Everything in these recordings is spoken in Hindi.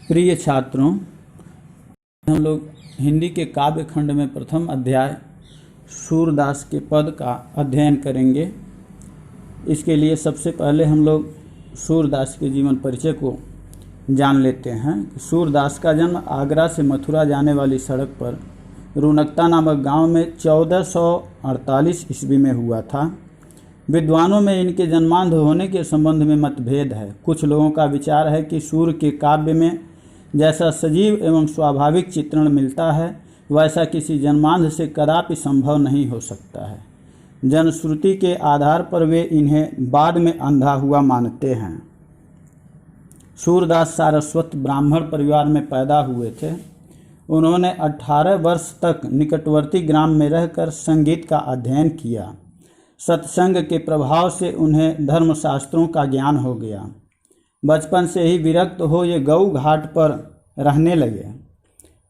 प्रिय छात्रों, हम लोग हिंदी के काव्य खंड में प्रथम अध्याय सूरदास के पद का अध्ययन करेंगे। इसके लिए सबसे पहले हम लोग सूरदास के जीवन परिचय को जान लेते हैं। सूरदास का जन्म आगरा से मथुरा जाने वाली सड़क पर रुनकता नामक गांव में 1448 ईस्वी में हुआ था। विद्वानों में इनके जन्मांध होने के संबंध में मतभेद है। कुछ लोगों का विचार है कि सूर के काव्य में जैसा सजीव एवं स्वाभाविक चित्रण मिलता है, वैसा किसी जन्मांध से कदापि संभव नहीं हो सकता है। जनश्रुति के आधार पर वे इन्हें बाद में अंधा हुआ मानते हैं। सूरदास सारस्वत ब्राह्मण परिवार में पैदा हुए थे। उन्होंने 18 वर्ष तक निकटवर्ती ग्राम में रहकर संगीत का अध्ययन किया। सत्संग के प्रभाव से उन्हें धर्मशास्त्रों का ज्ञान हो गया। बचपन से ही विरक्त हो ये गऊ घाट पर रहने लगे।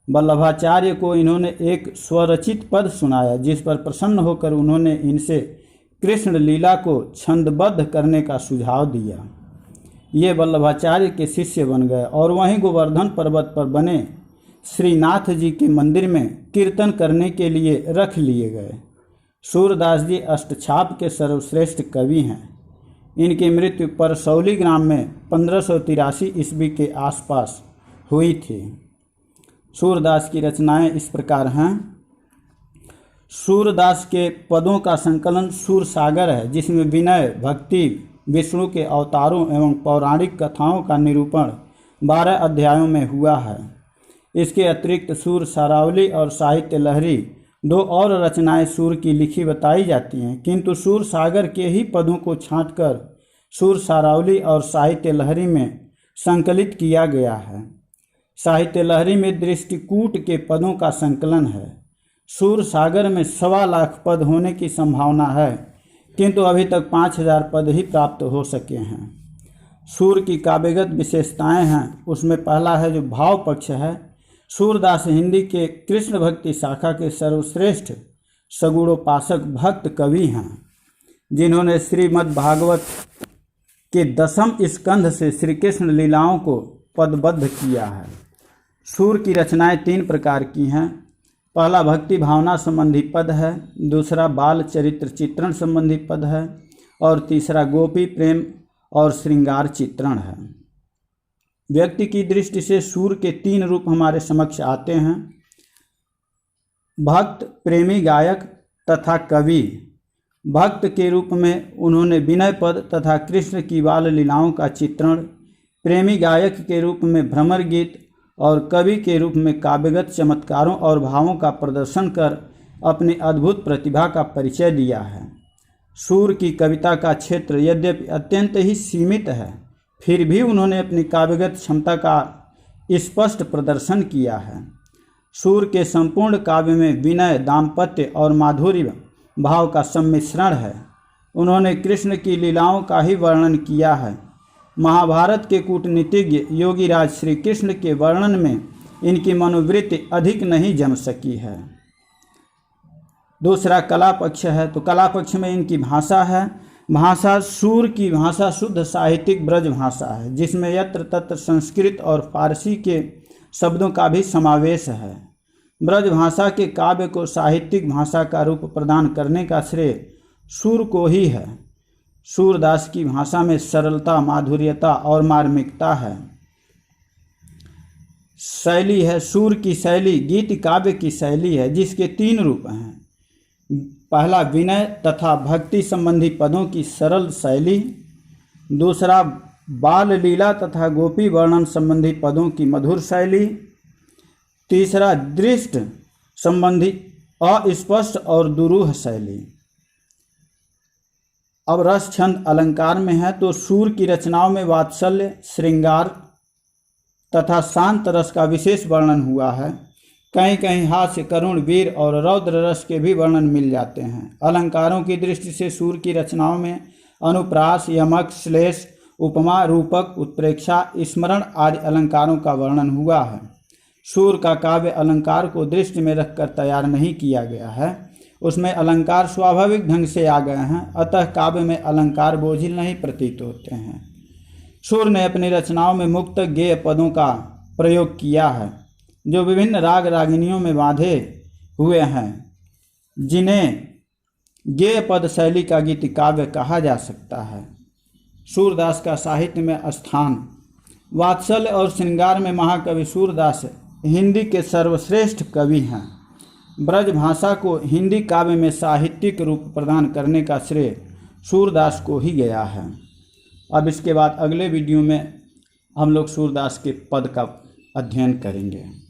वल्लभाचार्य को इन्होंने एक स्वरचित पद सुनाया, जिस पर प्रसन्न होकर उन्होंने इनसे कृष्ण लीला को छंदबद्ध करने का सुझाव दिया। ये वल्लभाचार्य के शिष्य बन गए और वहीं गोवर्धन पर्वत पर बने श्रीनाथ जी के मंदिर में कीर्तन करने के लिए रख लिए गए। सूरदास जी अष्टछाप के सर्वश्रेष्ठ कवि हैं। इनकी मृत्यु परसौली ग्राम में 1583 ईस्वी के आसपास हुई थी। सूरदास की रचनाएं इस प्रकार हैं। सूरदास के पदों का संकलन सूरसागर है, जिसमें विनय, भक्ति, विष्णु के अवतारों एवं पौराणिक कथाओं का निरूपण 12 अध्यायों में हुआ है। इसके अतिरिक्त सूर सारावली और साहित्य लहरी 2 और रचनाएं सूर की लिखी बताई जाती हैं, किंतु सूर सागर के ही पदों को छांटकर सूर सारावली और साहित्य लहरी में संकलित किया गया है। साहित्य लहरी में दृष्टिकूट के पदों का संकलन है। सूर सागर में 1.25 लाख पद होने की संभावना है, किंतु अभी तक 5000 पद ही प्राप्त हो सके हैं। सूर की काव्यगत विशेषताएं हैं। उसमें पहला है जो भाव पक्ष है। सूरदास हिंदी के कृष्ण भक्ति शाखा के सर्वश्रेष्ठ सगुणोपासक भक्त कवि हैं, जिन्होंने श्रीमद् भागवत के 10वें स्कंध से श्री कृष्ण लीलाओं को पदबद्ध किया है। सूर की रचनाएं 3 प्रकार की हैं। पहला भक्ति भावना संबंधी पद है, दूसरा बाल चरित्र चित्रण संबंधी पद है और तीसरा गोपी प्रेम और श्रृंगार चित्रण है। व्यक्ति की दृष्टि से सूर के 3 रूप हमारे समक्ष आते हैं: भक्त, प्रेमी गायक तथा कवि। भक्त के रूप में उन्होंने विनय पद तथा कृष्ण की बाल लीलाओं का चित्रण, प्रेमी गायक के रूप में भ्रमर गीत और कवि के रूप में काव्यगत चमत्कारों और भावों का प्रदर्शन कर अपनी अद्भुत प्रतिभा का परिचय दिया है। सूर की कविता का क्षेत्र यद्यपि अत्यंत ही सीमित है, फिर भी उन्होंने अपनी काव्यगत क्षमता का स्पष्ट प्रदर्शन किया है। सूर के संपूर्ण काव्य में विनय, दाम्पत्य और माधुर्य भाव का सम्मिश्रण है। उन्होंने कृष्ण की लीलाओं का ही वर्णन किया है। महाभारत के कूटनीतिज्ञ योगीराज श्री कृष्ण के वर्णन में इनकी मनोवृत्ति अधिक नहीं जम सकी है। दूसरा कला पक्ष है, तो कला पक्ष में इनकी भाषा है। भाषा सूर की भाषा शुद्ध साहित्यिक ब्रज भाषा है, जिसमें यत्र तत्र संस्कृत और फारसी के शब्दों का भी समावेश है। ब्रज भाषा के काव्य को साहित्यिक भाषा का रूप प्रदान करने का श्रेय सूर को ही है। सूरदास की भाषा में सरलता, माधुर्यता और मार्मिकता है। शैली है, सूर की शैली गीत काव्य की शैली है, जिसके 3 रूप हैं। पहला विनय तथा भक्ति संबंधी पदों की सरल शैली, दूसरा बाल लीला तथा गोपी वर्णन संबंधी पदों की मधुर शैली, तीसरा दृष्ट संबंधी अस्पष्ट और दुरूह शैली। अब रस छंद अलंकार में है, तो सूर की रचनाओं में वात्सल्य, श्रृंगार तथा शांत रस का विशेष वर्णन हुआ है। कहीं कहीं हास्य, करुण, वीर और रौद्र रस के भी वर्णन मिल जाते हैं। अलंकारों की दृष्टि से सूर की रचनाओं में अनुप्रास, यमक, श्लेष, उपमा, रूपक, उत्प्रेक्षा, स्मरण आदि अलंकारों का वर्णन हुआ है। सूर का काव्य अलंकार को दृष्टि में रखकर तैयार नहीं किया गया है। उसमें अलंकार स्वाभाविक ढंग से आ गए हैं, अतः काव्य में अलंकार बोझिल नहीं प्रतीत होते हैं। सूर ने अपनी रचनाओं में मुक्त गेय पदों का प्रयोग किया है, जो विभिन्न राग रागिनियों में बांधे हुए हैं, जिन्हें गेय पद शैली का गीति काव्य कहा जा सकता है। सूरदास का साहित्य में स्थान। वात्सल्य और श्रृंगार में महाकवि सूरदास हिंदी के सर्वश्रेष्ठ कवि हैं। ब्रज भाषा को हिंदी काव्य में साहित्यिक रूप प्रदान करने का श्रेय सूरदास को ही गया है। अब इसके बाद अगले वीडियो में हम लोग सूरदास के पद का अध्ययन करेंगे।